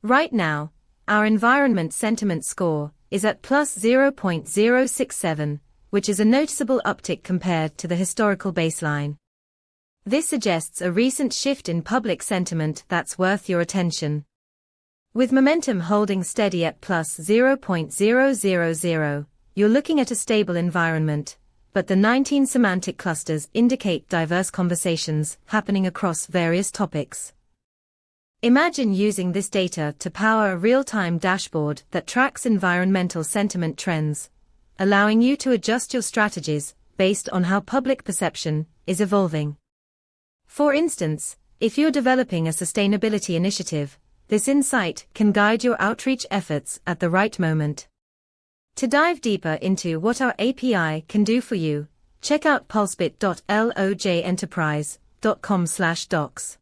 Right now, our environment sentiment score is at plus 0.067, which is a noticeable uptick compared to the historical baseline. This suggests a recent shift in public sentiment that's worth your attention. With momentum holding steady at plus 0.000, you're looking at a stable environment, but the 19 semantic clusters indicate diverse conversations happening across various topics. Imagine using this data to power a real-time dashboard that tracks environmental sentiment trends, allowing you to adjust your strategies based on how public perception is evolving. For instance, if you're developing a sustainability initiative, this insight can guide your outreach efforts at the right moment. To dive deeper into what our API can do for you, check out pulsebit.loj enterprise.com/docs.